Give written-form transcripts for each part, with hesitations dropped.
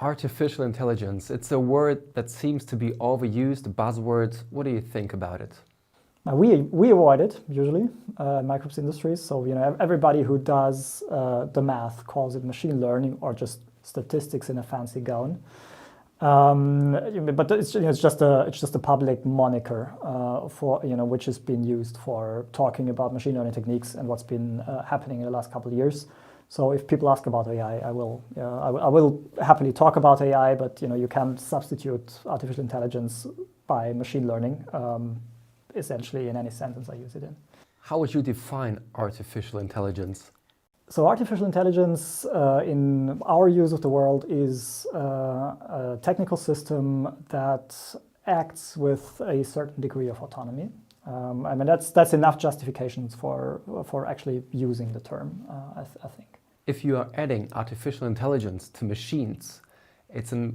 Artificial intelligence, it's a word that seems to be overused, a buzzword. What do you think about it? We avoid it usually in Micropsi Industries. So everybody who does the math calls it machine learning or just statistics in a fancy gown. But it's just a public moniker for which has been used for talking about machine learning techniques and what's been happening in the last couple of years. So if people ask about AI, I will happily talk about AI, but you can't substitute artificial intelligence by machine learning, essentially in any sentence I use it in. How would you define artificial intelligence? So artificial intelligence in our use of the world is a technical system that acts with a certain degree of autonomy. I mean, that's enough justifications for actually using the term, I think. If you are adding artificial intelligence to machines, it's a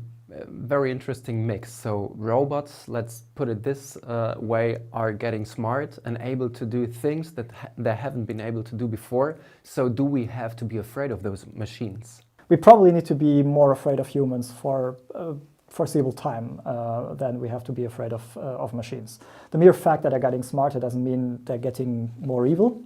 very interesting mix. So robots, let's put it this way, are getting smart and able to do things that they haven't been able to do before. So do we have to be afraid of those machines? We probably need to be more afraid of humans for foreseeable time than we have to be afraid of machines. The mere fact that they're getting smarter doesn't mean they're getting more evil.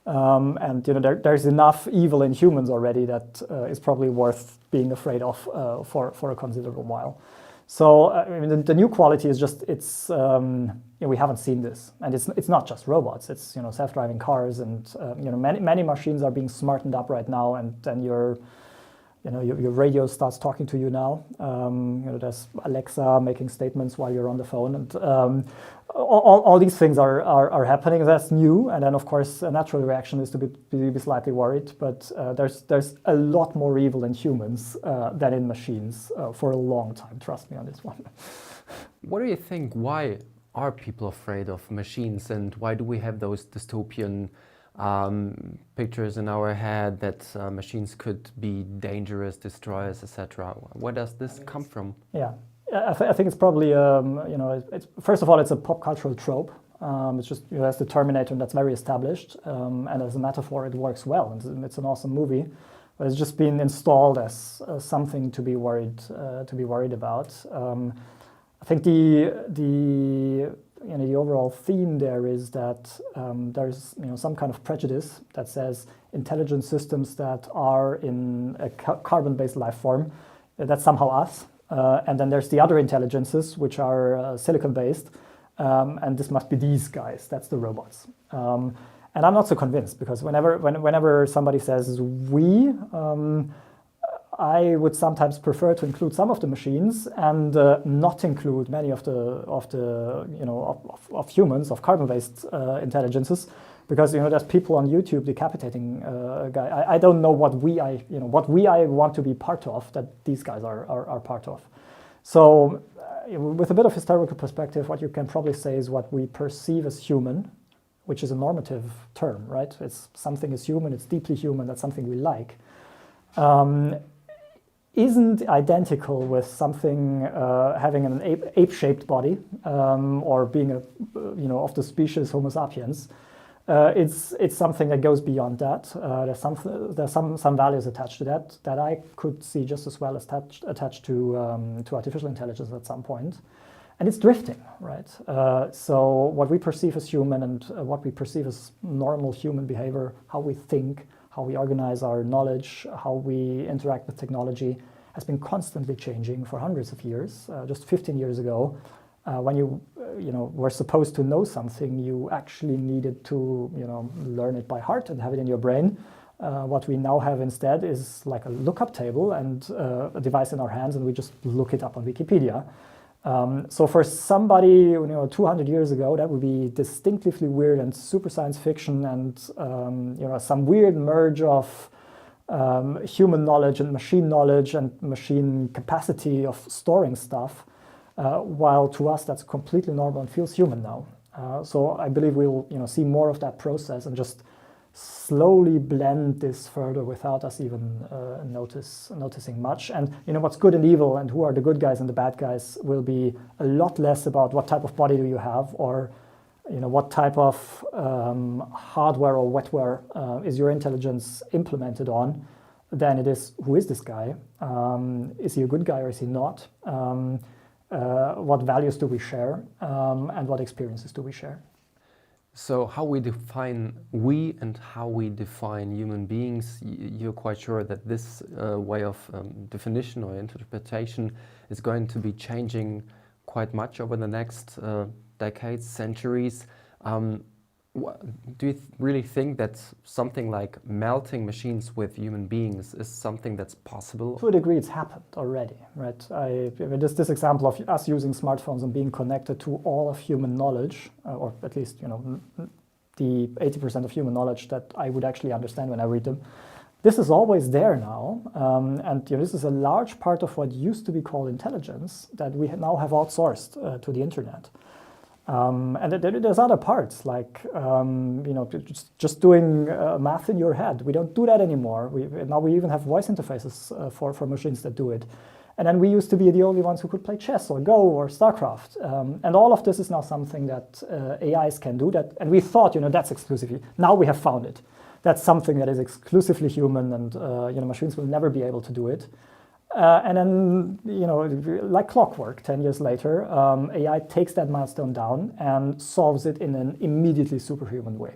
And there's enough evil in humans already that is probably worth being afraid of for a considerable while. So I mean, the new quality is just we haven't seen this, and it's not just robots. It's self-driving cars, and many machines are being smartened up right now, and then your radio starts talking to you now. There's Alexa making statements while you're on the phone, and all these things are happening. That's new, and then of course a natural reaction is to be slightly worried. But there's a lot more evil in humans than in machines for a long time. Trust me on this one. What do you think? Why are people afraid of machines, and why do we have those dystopian pictures in our head that machines could be dangerous, destroy us, etc.? Where does this come from? Yeah, I think it's probably first of all, it's a pop cultural trope. It's just as the Terminator, and that's very established, and as a metaphor, it works well. It's an awesome movie, but it's just been installed as something to be worried about. I think the overall theme there is that there's some kind of prejudice that says intelligent systems that are in a carbon-based life form, that's somehow us. And then there's the other intelligences, which are silicon-based, and this must be these guys, that's the robots. And I'm not so convinced, because whenever somebody says we, I would sometimes prefer to include some of the machines and not include many of humans, of carbon-based intelligences, because there's people on YouTube decapitating a guy. I don't know what I want to be part of that these guys are part of. So, with a bit of historical perspective, what you can probably say is what we perceive as human, which is a normative term, right? It's something is human, it's deeply human, that's something we like. Isn't identical with something having an ape-shaped body or being of the species Homo sapiens. It's something that goes beyond that. There's some values attached to that I could see just as well as attached to artificial intelligence at some point, and it's drifting, right? So what we perceive as human and what we perceive as normal human behavior, how we think, how we organize our knowledge, how we interact with technology, has been constantly changing for hundreds of years. Just 15 years ago, when you were supposed to know something, you actually needed to learn it by heart and have it in your brain. What we now have instead is like a lookup table and a device in our hands, and we just look it up on Wikipedia. So for somebody 200 years ago, that would be distinctively weird and super science fiction, and some weird merge of human knowledge and machine capacity of storing stuff. While to us that's completely normal and feels human now. So I believe we'll see more of that process and just slowly blend this further without us even noticing much. And what's good and evil and who are the good guys and the bad guys will be a lot less about what type of body do you have, or what type of hardware or wetware is your intelligence implemented on, than it is who is this guy? Is he a good guy or is he not? What values do we share? And what experiences do we share? So how we define we and how we define human beings, you're quite sure that this way of definition or interpretation is going to be changing quite much over the next decades, centuries. Do you really think that something like melting machines with human beings is something that's possible? To a degree, it's happened already, right? This example of us using smartphones and being connected to all of human knowledge, or at least, the 80% of human knowledge that I would actually understand when I read them. This is always there now, and this is a large part of what used to be called intelligence that we now have outsourced to the internet. And there's other parts like just doing math in your head. We don't do that anymore. Now we even have voice interfaces for machines that do it. And then we used to be the only ones who could play chess or Go or StarCraft. And all of this is now something that AIs can do. That, and we thought that's exclusively. Now we have found it. That's something that is exclusively human, and machines will never be able to do it. And then, like clockwork, 10 years later, AI takes that milestone down and solves it in an immediately superhuman way.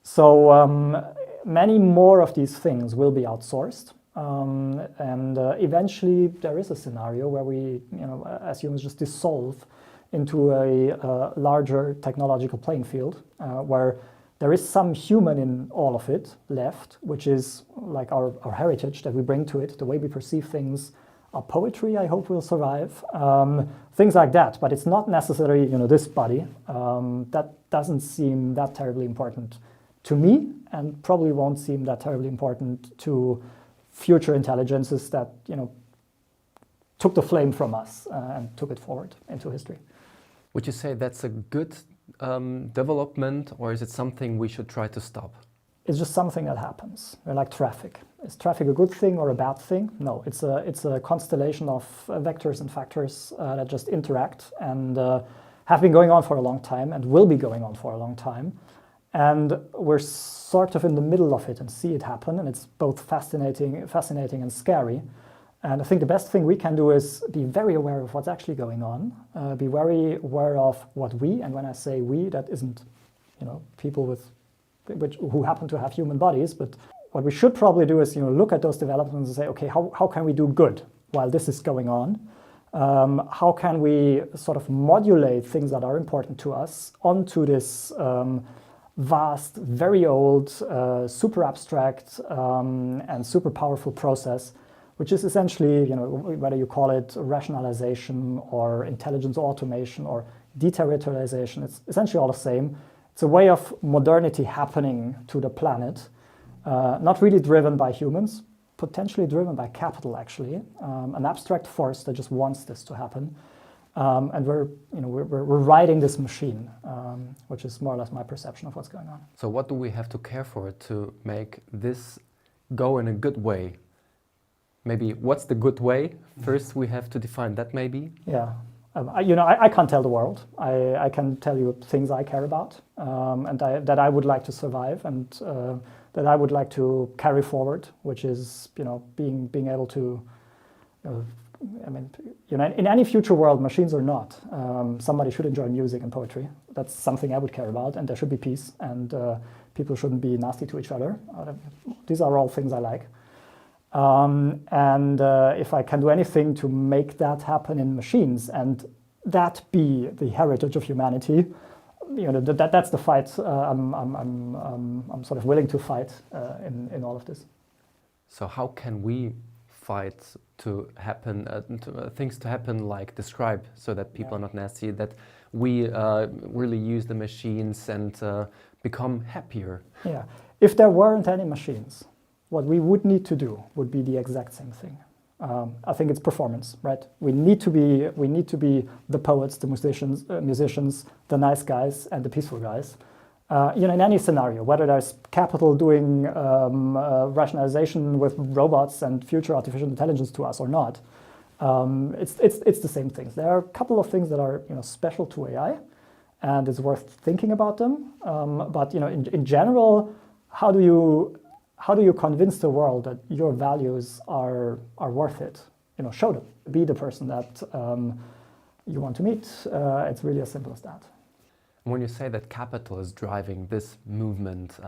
So many more of these things will be outsourced. And eventually there is a scenario where we, as humans, just dissolve into a larger technological playing field where there is some human in all of it left, which is like our heritage that we bring to it, the way we perceive things. Our poetry, I hope, will survive. Things like that, but it's not necessarily, this body. That doesn't seem that terribly important to me, and probably won't seem that terribly important to future intelligences that, took the flame from us and took it forward into history. Would you say that's a good development, or is it something we should try to stop? It's just something that happens. Like traffic. Is traffic a good thing or a bad thing? No, it's a constellation of vectors and factors that just interact and have been going on for a long time and will be going on for a long time. And we're sort of in the middle of it and see it happen, and it's both fascinating and scary. And I think the best thing we can do is be very aware of what's actually going on, be very aware of what we, and when I say we, that isn't, people who happen to have human bodies, but what we should probably do is, look at those developments and say, okay, how can we do good while this is going on? How can we sort of modulate things that are important to us onto this vast, very old, super abstract, and super powerful process, which is essentially, whether you call it rationalization or intelligence automation or deterritorialization, it's essentially all the same. It's a way of modernity happening to the planet, not really driven by humans, potentially driven by capital, actually, an abstract force that just wants this to happen. And we're riding this machine, which is more or less my perception of what's going on. So what do we have to care for to make this go in a good way? Maybe what's the good way? First, we have to define that, maybe. Yeah, I can't tell the world. I can tell you things I care about, and that I would like to survive, and that I would like to carry forward, which is being able to. In any future world, machines or not, somebody should enjoy music and poetry. That's something I would care about, and there should be peace, and people shouldn't be nasty to each other. These are all things I like. And if I can do anything to make that happen in machines and that be the heritage of humanity, that's the fight I'm sort of willing to fight in all of this. So how can we fight to happen, things to happen like describe, so that people are not nasty, that we really use the machines and become happier? Yeah. If there weren't any machines, what we would need to do would be the exact same thing. I think it's performance, right? We need to be the poets, the musicians, the nice guys, and the peaceful guys. In any scenario, whether there's capital doing rationalization with robots and future artificial intelligence to us or not, it's the same things. There are a couple of things that are special to AI, and it's worth thinking about them. But in general, how do how do you convince the world that your values are worth it? Show them. Be the person that you want to meet. It's really as simple as that. When you say that capital is driving this movement,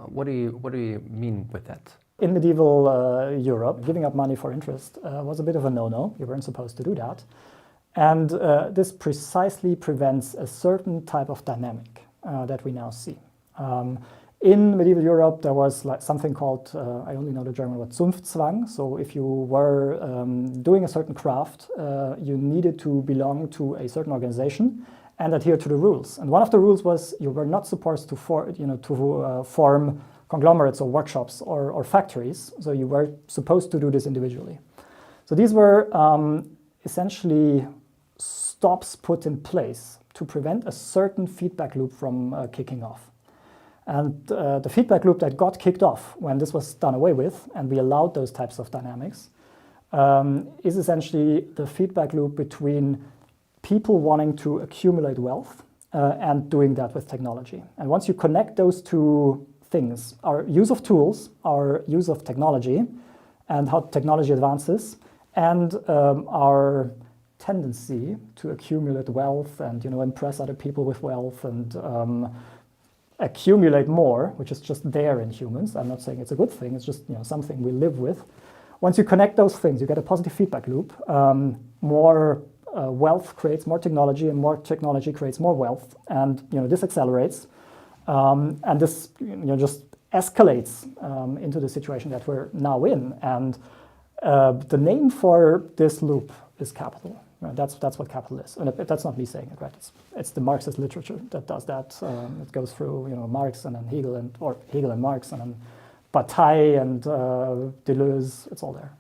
what do you mean with that? In medieval Europe, giving up money for interest was a bit of a no-no. You weren't supposed to do that. And this precisely prevents a certain type of dynamic that we now see. In medieval Europe, there was something called, I only know the German word, Zunftzwang. So if you were doing a certain craft, you needed to belong to a certain organization and adhere to the rules. And one of the rules was you were not supposed to form conglomerates or workshops or factories. So you were supposed to do this individually. So these were essentially stops put in place to prevent a certain feedback loop from kicking off. And the feedback loop that got kicked off when this was done away with, and we allowed those types of dynamics, is essentially the feedback loop between people wanting to accumulate wealth and doing that with technology. And once you connect those two things, our use of tools, our use of technology, and how technology advances, and our tendency to accumulate wealth and impress other people with wealth and accumulate more, which is just there in humans. I'm not saying it's a good thing, it's just something we live with. Once you connect those things, you get a positive feedback loop. More wealth creates more technology, and more technology creates more wealth, and this accelerates, and this just escalates into the situation that we're now in. And the name for this loop is capital. That's what capital is, and that's not me saying it, right? It's the Marxist literature that does that. It goes through Marx and then Hegel and Marx and then Bataille and Deleuze. It's all there.